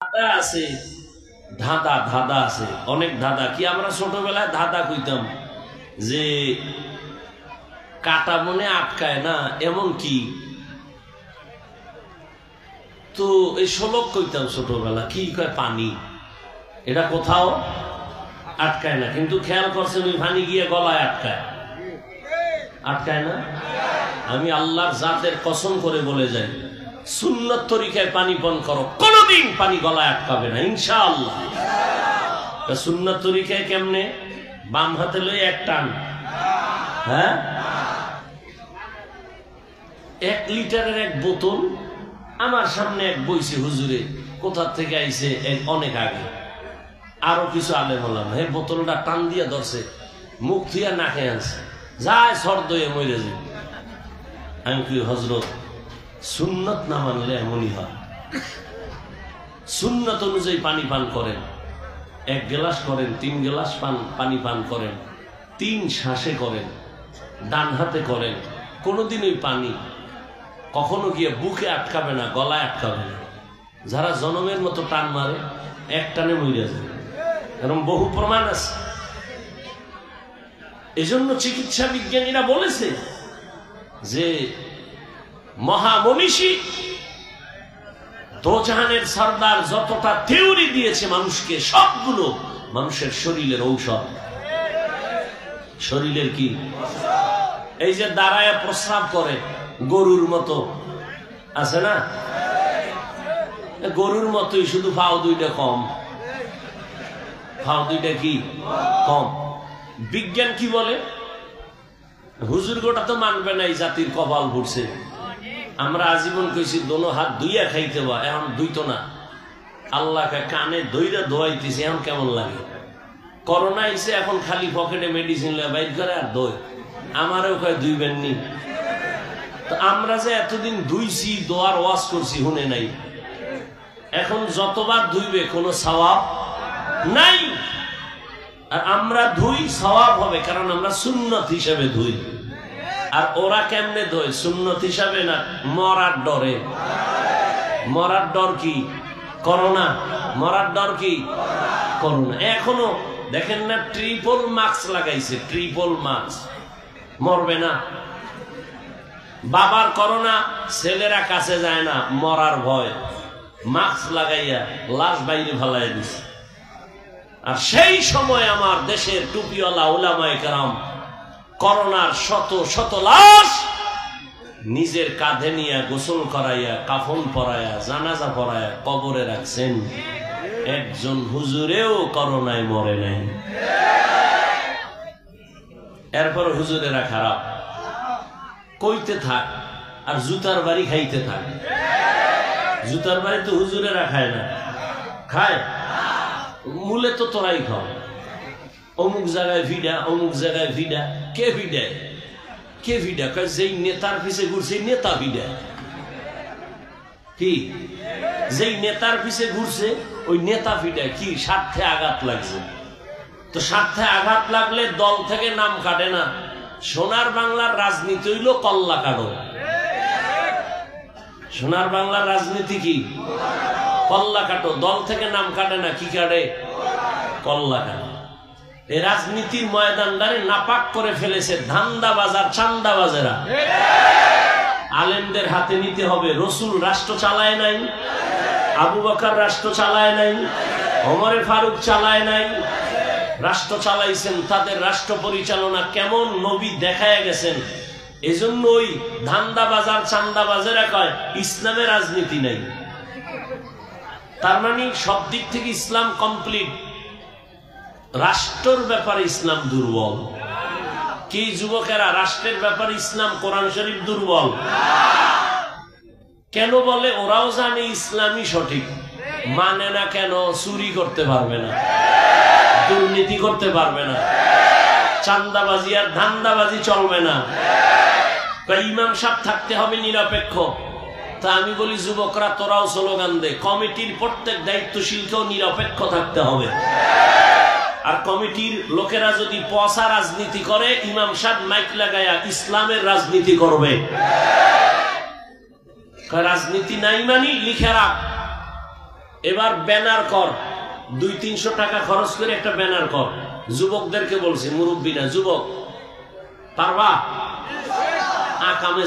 ধাঁধা আছে, ধাঁধা ধাঁধা আছে, অনেক ধাঁধা। কি আমরা ছোটবেলায় ধাঁধা কইতাম যে কাটা মনে আটকায় না, এমন কি? তো এই শ্লোক কইতাম ছোটবেলা, কি কয় পানি, এটা কোথাও আটকায় না, কিন্তু খেয়াল করছেন ওই পানি গিয়ে গলায় আটকায়, আটকায় না? আমি আল্লাহর জাতের কসম করে বলে যাই, সুন্নত তরিকায় পানি পান করো, কোনদিন পানি গলায় আটকাবে না ইনশাআল্লাহ। সুন্নত তরিকায় কেমনে? বাম হাতে লই এক টান, হ্যাঁ, 1 লিটারের এক বোতল আমার সামনে এক বইছে হুজুরে, কোথা থেকে আইছে অনেক আগে, আরো কিছু আলেম হলাম, হে বোতলটা টান দিয়া ধরছে, মুখ থুইয়া নাকে আনছে, যায় সর দইয়ে মরে যায়। আমি কি হজরত, সুন্নত না মানলে এমনই হয়। সুন্নত অনুযায়ী পানি পান করেন, 1 গ্লাস করেন, 3 গ্লাস পানি পান করেন, 3 শ্বাসে করেন, ডান হাতে করেন। কোনোদিন ওই পানি কখনো গিয়ে বুকে আটকাবে না, গলায় আটকাবে না। যারা জনমের মতো টান মারে, এক টানে মরে যায়, এরকম বহু প্রমাণ আছে। এজন্য চিকিৎসা বিজ্ঞানীরা বলেছে যে মহামনীষী দোজাহানের সর্দার যতটা থিওরি দিয়েছে মানুষকে, সবগুলো মানুষের শরীরের ঔষধ। শরীরের কি? এই যে দাঁড়ায় প্রস্রাব করে গরুর মতো, আছে না? গরুর মতোই, শুধু পাও 2টা কম, পাও 2টা কি কম। বিজ্ঞান কি বলে? হুজুর গোটা তো মানবে না, এই জাতির কপাল ভরছে। আমরা আজীবন কইছি দোনো হাত ধুইয়া খাইতে বা, এখন ধুইতো না। আল্লাহকে কানে ধইরা ধোয়াইতেছে, এখন কেমন লাগে? করোনা এসে এখন খালি পকেটে মেডিসিন বাইর করে আর দই, আমারও কয় ধুইবেন নি। তো আমরা যে এতদিন ধুইছি, দোয়ার ওয়াজ করছি, শুনে নাই। এখন যতবার ধুইবে কোনো সওয়াব নাই। আর আমরা ধুই, সওয়াব হবে, কারণ আমরা সুন্নত হিসেবে ধুই। আর ওরা কেমনে ধোয়? সুন্নত হিসাবে না, মরার ডরে। মরার ডর কি? করোনা। মরার ডর কি? করোনা। এখনো দেখেন না, ট্রিপল মাস্ক লাগাইছে, ট্রিপল মাস্ক, মরবে না। বাবার করোনা, ছেলেরা কাছে যায় না, মরার ভয়, মাস্ক লাগাইয়া লাশ বাইরে ফেলাই দিছে। আর সেই সময় আমার দেশের টুপিওয়ালা উলামায়ে কেরাম করোনার শত শত লাশ নিজের কাঁধে নিয়ে গোসল করাইয়া, কাফন পরাইয়া, জানাজা পরাইয়া কবরে রাখছেন। একজন হুজুরেও করোনায় মরে নাই। এরপর হুজুরেরা খারাপ, কইতে থাক আর জুতার বাড়ি খাইতে থাক। জুতার বাড়ি তো হুজুরেরা খায় না, খায় মূলে তো তোরাই খাও। অমুক জায়গায় ভিডা, অমুক জায়গায় ভিডা। কে ভিডায়? কে ভিডা? যেই নেতার পিছে ঘুরছে নেতা ভিডা। কি? যেই নেতার পিছে ঘুরছে ওই নেতা ভিডা। কি? স্বার্থে আঘাত লাগছে। তো স্বার্থে আঘাত লাগলে দল থেকে নাম কাটে না। সোনার বাংলার রাজনীতি হইল কল্লা কাটো। সোনার বাংলার রাজনীতি কি? কল্লা কাটো। দল থেকে নাম কাটে না, কি কাটে? কল্লা কাটো। এই রাজনীতির ময়দানদারে নাপাক করে ফেলেছে ধান্দাবাজার, চান্দাবাজেরা। আলেমদের হাতে নিতে হবে। রসুল রাষ্ট্র চালায় নাই, আবু বকর রাষ্ট্র চালায় নাই, ওমরে ফারুক চালায় নাই, রাষ্ট্র চালাইছেন। তাদের রাষ্ট্র পরিচালনা কেমন নবী দেখায় গেছেন। এজন্য ওই ধান্দাবাজার, চান্দাবাজেরা কয় ইসলামে রাজনীতি নাই। তার মানে সব দিক থেকে ইসলাম কমপ্লিট, রাষ্ট্রের ব্যাপারে ইসলাম দুর্বল। কি যুবকেরা, রাষ্ট্রের ব্যাপারে ইসলাম, কোরআন শরীফ দুর্বল কেন বলে? ওরাও জানে ইসলামই সঠিক, মানে না কেন? চুরি করতে পারবে না, দুর্নীতি করতে পারবে না, চান্দাবাজি আর ধান্দাবাজি চলবে না। ইমাম সাহেব থাকতে হবে নিরপেক্ষ। তা আমি বলি যুবকরা, তোরাও স্লোগান দে, কমিটির প্রত্যেক দায়িত্বশীলকেও নিরপেক্ষ থাকতে হবে। আর কমিটির লোকেরা যদি পয়সা রাজনীতি করে, ইমাম সাহেব মাইক লাগায়া ইসলামের রাজনীতি করবে। রাজনীতি নাই মানি লিখে রাখ, এবার ব্যানার কর, 200-300 টাকা খরচ করে একটা ব্যানার কর। যুবকদেরকে বলছে, মুরব্বী না, যুবক, পারবা? আকামে